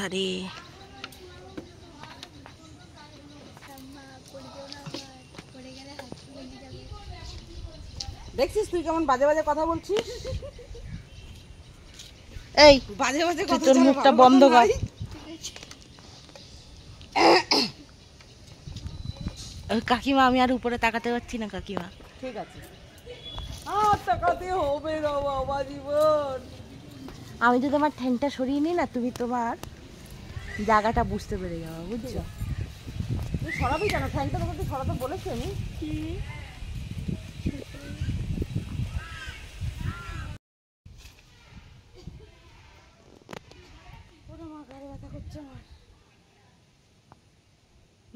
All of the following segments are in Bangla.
অবস্থা রে। দেখছিস তুই কেমন বাজে বাজে কথা বলছিস? এই বাজে বাজে কথা, তোর মুখটা বন্ধ কর। কাকিমা আমি আর উপরে তাকাতে পারছি না কাকিমা। ঠিক আছে, আর তাকাতে হবে না বাবা জীবন। আমি যদি আমার ঠ্যাংটা সরিয়ে নিই না, তুমি তোমার জায়গাটা বুঝতে পেরে যাবো, বুঝছো? তুই সরাবি কেন ঠ্যাংটা? তোকে সরাতে বলেছি আমি।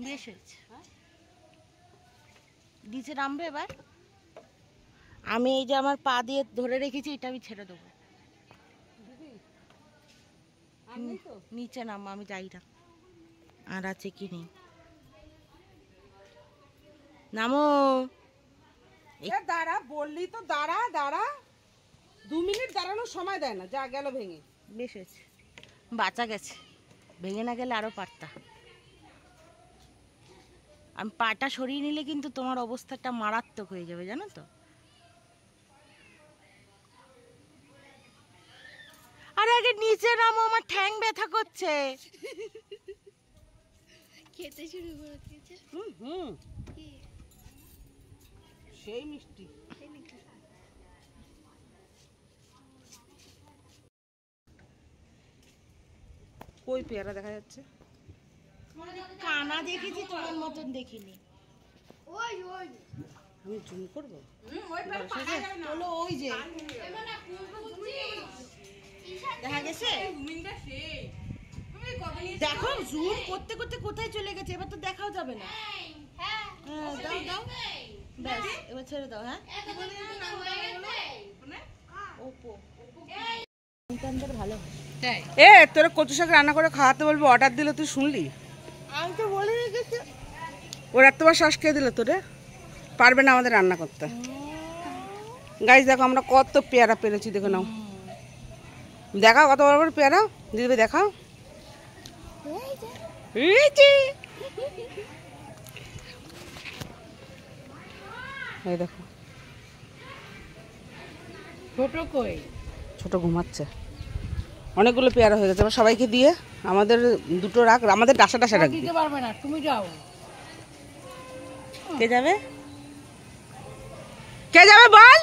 বেশ হয়েছে, নিচে নামবে এবার। আমি এই যে আমার পা দিয়ে ধরে রেখেছি, এটা আমি ছেড়ে দেবো। নিচে নাম, আমি যাই না। আর আছে কি নেই, নামো। দাঁড়া বললি তো, দাঁড়া দাঁড়া। 2 মিনিট দাঁড়ানোর সময় দেয় না, যা গেল ভেঙে। বেশ হয়েছে, বাঁচা গেছে। ভেঙে না গেলে আরো পারতা। আমি পাটা সরিয়ে নিলে কিন্তু তোমার অবস্থাটা মারাত্মক হয়ে যাবে, জানো তো? আরে আগে নিচে নামো, আমার ঠ্যাং ব্যথা করছে। খেতে শুরু করে দিয়েছে। সেই মিষ্টি। কই পেয়ারা দেখা যাচ্ছে? কানা দেখেছি, তোমার মতন দেখিনি। ওই ওই আমি জুম করবো? চলো, ওই যে দেখা গেছে। দেখো জুম করতে করতে কোথায় চলে গেছে, এবার তো দেখাও যাবে না। হ্যাঁ দাও দাও, ব্যাস এবার ছেড়ে দাও। হ্যাঁ ওপো ভালো। এ তোরা কচু শাক রান্না করে খাওয়াতে বলবো, অর্ডার দিলে তুই শুনলি? আমি তো বলে রেখেছি। ওর এতবার শ্বাস খেয়ে দিল তোরে, পারবে না আমাদের রান্না করতে। গাইস দেখো আমরা কত পেয়ারা পেরেছি, দেখো নাও। দেখাও কত বড় বড় পেয়ারা দিদি, দেখাও। এই দেখো ছোট কই, ছোট ঘুমাচ্ছে। অনেকগুলো পেয়ারা হয়ে গেছে, এবার সবাইকে দিয়ে আমাদের দুটো রাখ, আমাদের ডাসা ডাসা রাখবি। দিতে পারবে না, তুমি যাও। কে যাবে? কে যাবে বল?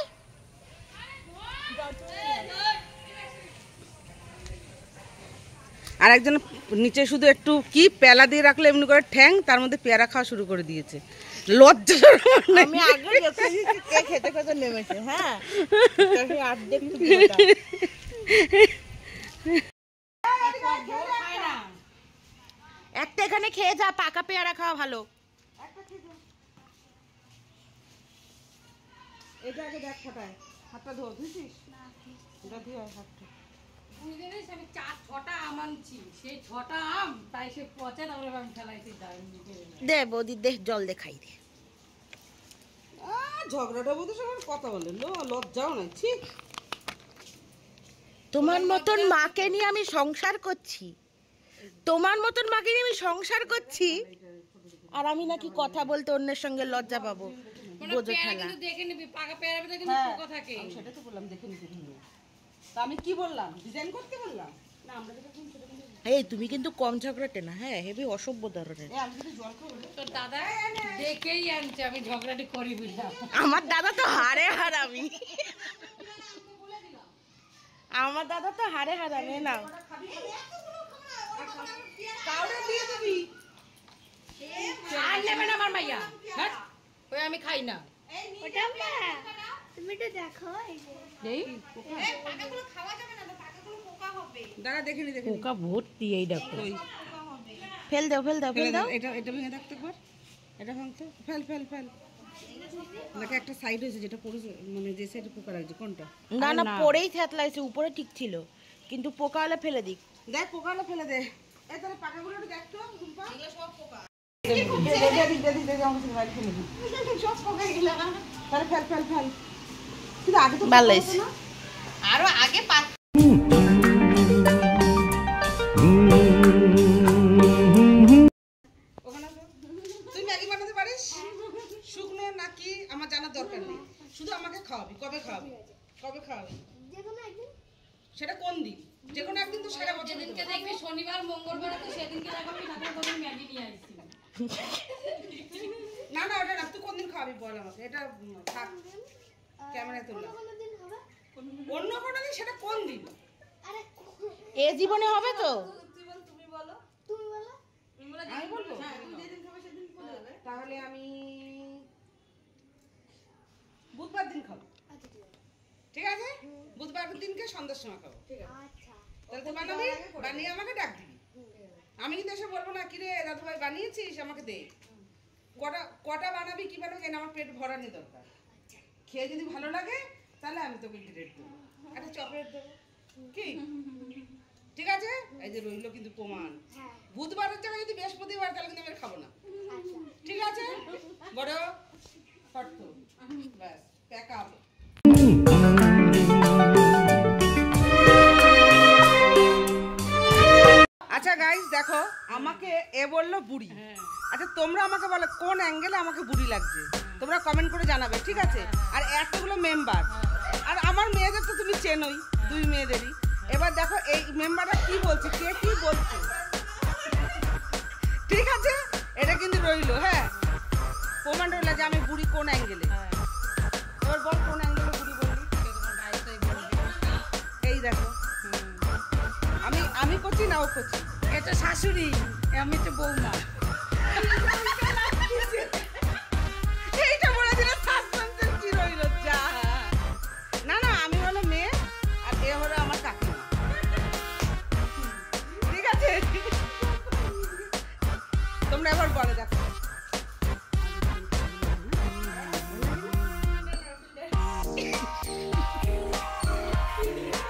আর একজন নিচে শুধু একটু কি পেলা দিয়ে রাখলে এমনি করে ঠ্যাং, তার মধ্যে পেয়ারা খাওয়া শুরু করে দিয়েছে। লজ্জা আমি আগে কে খেতে খেতে নেমেছে। হ্যাঁ অর্ধেক একটা এখানে খেয়ে যা, পাকা পেয়ারা খাওয়া ভালো। এটা আগে দেখ ফটায়, হাতটা ধো, ধুইছিস? এটা ধুই হাতটা। আমি 4-6টা আম আনছি, সেই 6টা আম তাই সে পচে, তারপরে আমি ফেলাইছি। দে বৌদি, দে জল দে, খাই দে। ঝগড়াটা বলতে সবার কথা বলে, লজ্জাও নাই। ছি, তোমার মতন মাকে নিয়ে আমি সংসার করছি, তোমার মতন মাকে নিয়ে আমি সংসার করছি, আর আমি নাকি কথা বলতে অন্যের সঙ্গে লজ্জা পাবো? বোঝো খেলা। দেখে নিবি, পাকা পেয়ারা ভিতরে কিন্তু পোকা থাকে। আমি সেটা তো বললাম দেখে নিতে। তা আমি কি বললাম? ডিজাইন করতে বললাম না? আমরা যেটা করব সেটা কিন্তু। এই তুমি কিন্তু কম ঝগড়াটে না, হ্যাঁ হেবি অসভ্য ধরনের। আমি যদি জল খাবো তোর দাদা দেখেই আনছে, আমি ঝগড়াটি করি বুঝলাম। আমার দাদা তো হারে হারামি, আমার দাদা তো হারে হারামি। নাও কাউরে দিয়ে দিবি। আর নেবে না আমার মাইয়া, হ্যাঁ ওই আমি খাই না। ওটা মা তুমি তো দেখো এই যে এই পাকাগুলো খাওয়া যাবে না, তো পাকাগুলো পোকা হবে। দাঁড়া দেখে নি, দেখে নি। পোকা ভর্তি, এই দেখো। ফেল দাও, ফেল দাও, ফেল দাও। এটা এটা ভেঙে দেখতে একবার। এটা ভাঙতে ফেল ফেল ফেল। দেখো একটা সাইড হয়েছে, যেটা পড়েছে, মানে যে সাইডে পোকা লাগছে কোনটা? না না, পরেই থেতলাইছে, উপরে ঠিক ছিল, কিন্তু পোকা হলে ফেলে দিক। দেখ পোকা হলে ফেলে দে। এই তাহলে পাকাগুলো একটু দেখ তো রুম্পা। এগুলো সব পোকা। সব পোকা এগুলো। Fail fail fail fail. কিন্তু আগে তো ভালো হয়েছে। আরো আগে না না ওটা না, তুই কোনদিন খাবি বল আমাকে, এটা থাক ক্যামেরায় তুললাম। কোনোদিন হবে? অন্য কোনো দিন, সেটা কোন দিন? আরে এ জীবনে হবে তো? তুমি বলো। আমি বলবো? তাহলে আমি বুধবার দিন খাবো, আচ্ছা ঠিক আছে। ঠিক আছে? বুধবার দিনকে সন্ধ্যার সময় খাবো। আচ্ছা তাহলে তুই বানাবি, বানিয়ে আমাকে ডাক দিবি। আমি কিন্তু এসে বলবো না, কিরে দাদু ভাই বানিয়েছিস আমাকে দে। কটা কটা বানাবি, কি বানাবি, কেন আমার পেট ভরানি দরকার। খেয়ে যদি ভালো লাগে তাহলে আমি তোকে গ্রেড দেবো, একটা চকলেট দেবো, কি ঠিক আছে? এই যে রইলো কিন্তু প্রমাণ, হ্যাঁ বুধবারের জায়গায় যদি বৃহস্পতিবার, তাহলে কিন্তু আমি খাবো না, আচ্ছা ঠিক আছে? বড় শর্ত, ব্যাস প্যাক আপ। আচ্ছা গাইস দেখো, আমাকে এ বললো বুড়ি। আচ্ছা তোমরা আমাকে বলো কোন অ্যাঙ্গেলে আমাকে বুড়ি লাগছে, তোমরা কমেন্ট করে জানাবে, ঠিক আছে? আর এতগুলো মেম্বার, আর আমার মেয়েদের তো তুমি চেনোই, দুই মেয়েদেরই। এবার দেখো এই মেম্বাররা কি বলছে, কে কি বলছে, ঠিক আছে? এটা কিন্তু রইলো, হ্যাঁ প্রমাণ রইলো যে আমি বুড়ি কোন অ্যাঙ্গেলে। এবার বল কোন অ্যাঙ্গেলে বুড়ি বললি? এই দেখো, আমি করছি না ও করছি? এটা শাশুড়ি, আমি তো বৌমা। এইটা বলে দিলে সাসপেন্সের কি রইলো, যা। না না, আমি হলো মেয়ে আর এ হলো আমার কাকিমা, ঠিক আছে? তোমরা এবার বলে দেখো।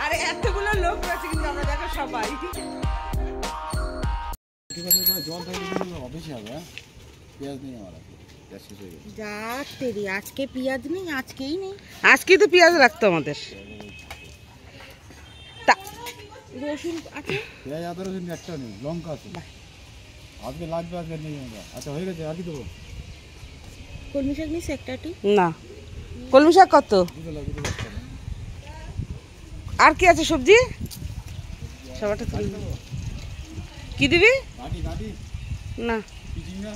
আরে এতগুলো লোক রয়েছে কিন্তু আমরা দেখো সবাই। জল থাকলে কিন্তু অফিসে হবে, হ্যাঁ পেঁয়াজ নেই আমার, পেঁয়াজ শেষ হয়ে গেছে। যা তেরি, আজকে পেঁয়াজ নেই, আজকেই নেই। আজকে তো পেঁয়াজ রাখতো আমাদের, রসুন আছে, পেঁয়াজ আদা রসুন একটা নেই, লঙ্কা আছে, আজকে লাগবে, আজকে নেই আমরা। আচ্ছা হয়ে গেছে, আর কি দেবো? কলমি শাক নিস একটাটি। না কলমি শাক কত, দুটো লাগবে, দুটো লাগবে। আর কি আছে সবজি? সবারটা তুলে দেবো। কি দিবি? গাঁটি গাঁটি না কি ঝিঙ্গা,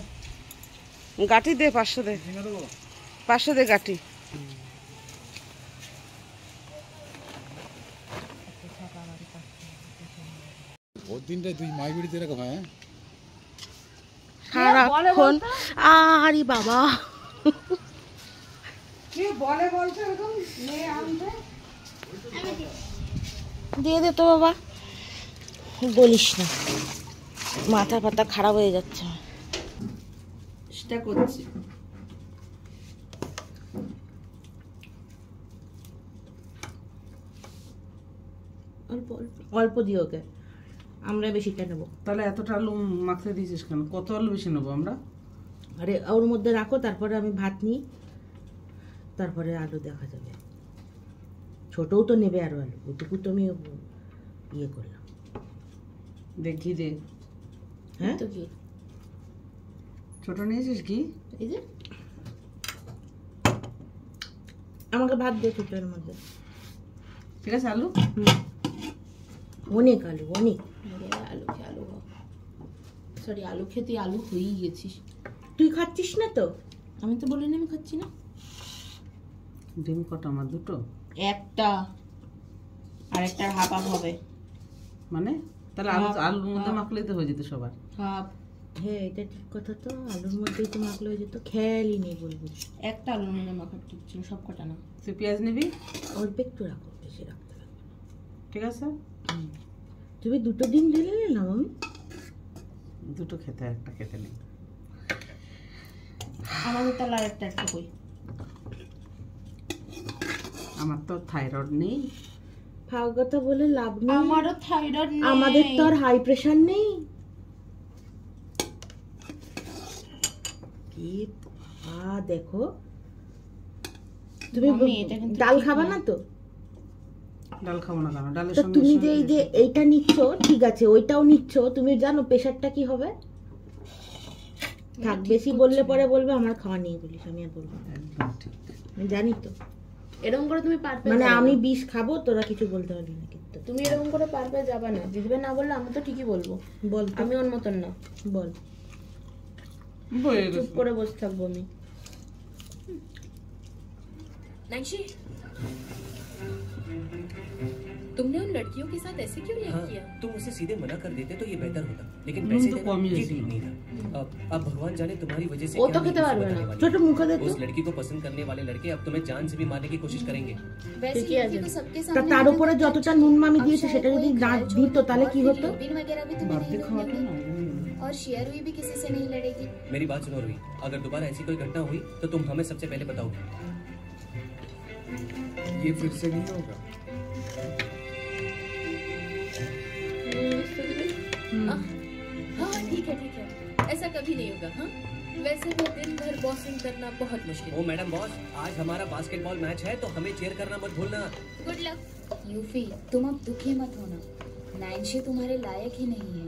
গাঁটি দে, 500 দে, ঝিঙ্গা দেবো। 500 দে গাঁটি। ওর দিনটাই তুই মাই বিড়িতে এরকম, হ্যাঁ সারাক্ষণ আরে বাবা, কে বলে বলছে এরকম মেয়ে আনতে? দিয়ে দে তো বাবা, বলিস না, মাথা ফাতা খারাপ হয়ে যাচ্ছে। সেটা করছি। অল্প অল্প অল্প দিও ওকে, আমরা বেশিটা নেবো। তাহলে এতটা আলু মাখতে দিয়েছিস কেন? কত আলু বেশি নেবো আমরা? আরে ওর মধ্যে রাখো, তারপরে আমি ভাত নিই, তারপরে আলু দেখা যাবে। ছোটও তো নেবে আরো আলু, ওইটুকু তো আমি ইয়ে করলাম। দেখি দে, হ্যাঁ তো কি ছোট নিয়েছিস কি? এই যে আমাকে ভাত দে ছোটের মধ্যে। ঠিক আছে আলু, অনেক আলু, অনেক। আলু খেয়ে আলু, সরি আলু খেয়ে তুই আলু হয়েই গেছিস। তুই খাচ্ছিস না তো? আমি তো বলিনি আমি খাচ্ছি না। ডিম কটা আমার? দুটো। একটা আর একটা হাফ হাফ হবে। মানে তাহলে আলু আলুর মধ্যে মাখলেই তো হয়ে যেত সবার। হাফ, হ্যাঁ এটা ঠিক কথা তো, আলুর মধ্যেই তো মাখলে হয়ে যেত, খেয়ালই নেই বলবি। একটা আলুর মধ্যে মাখার ঠিক ছিল, সব কটা না। তুই পেঁয়াজ নিবি, অল্প একটু রাখো, বেশি রাখতে লাগবে না। ঠিক আছে? তুমি দুটো ডিম ঢেলে নিলাম আমি। দুটো খেতে, একটা খেতে নেই। আমাদের তাহলে আর একটা কই। আমার তো থাইরয়েড নেই। ফাও কথা বলে লাভ নেই, আমারও থাইরয়েড নেই। আমাদের তো আর হাই প্রেশার নেই। কি দেখো তুমি মামি, এটা কিন্তু ডাল ঠিক খাবা না। না তো? ডাল খাবো না কেন? ডালের তো সঙ্গে তুমি যে এই যে এইটা নিচ্ছ, ঠিক আছে ওইটাও নিচ্ছ, তুমি জানো প্রেশারটা কি হবে? থাক, বেশি বললে পরে বলবে আমার খাওয়া নিয়ে বলিস, আমি আর বলবো না। একদম ঠিক। আমি জানি তো, এরকম করে তুমি পারবে মানে আমি বিষ খাবো, তোরা কিছু বলতে পারবি না কিন্তু। তুমি এরকম করে পারবে যাবে না, দিদিবে না বললে আমি তো ঠিকই বলবো। বল তো, আমি ওর মতন না। বল। চুপ করে বসে থাকবো আমি। नैन्सी, तुमने उन लड़कियों के साथ ऐसे क्यों नहीं किया? तुम उसे सीधे मना कर देते तो ये बेहतर होता, लेकिन पैसे देना ये ठीक नहीं था। अब भगवान जाने तुम्हारी वजह से ও তো क्या খেতে नहीं পারবে बनने না, वाली। ছোট মুখে দেখো। उस लड़की को पसंद करने वाले लड़के अब तुम्हें जान से भी मारने की कोशिश करेंगे। वैसे ঠিকই আছে। लड़की को सबके তা सामने তার উপরে যতটা নুন মামি अब দিয়েছে शायद সেটা যদি कोई না घायल দিত তাহলে কি और হতো? फिर लुपिन वगैरह भी तुम्हें नहीं रोकने और शेयर हुई भी किसी से नहीं लड़ेगी। मेरी बात सुनो रुही, अगर दोबारा ऐसी कोई घटना हुई तो तुम हमें सबसे पहले बताओगे। ये फिर से नहीं होगा। हाँ ठीक है, ऐसा कभी नहीं होगा। हाँ वैसे भी दिन भर बॉसिंग करना बहुत मुश्किल ओ मैडम बॉस, आज हमारा बास्केटबॉल मैच है तो हमें चेयर करना मत भूलना। Good luck. यूफी तुम अब दुखी मत होना, नैन्सी तुम्हारे लायक ही नहीं है।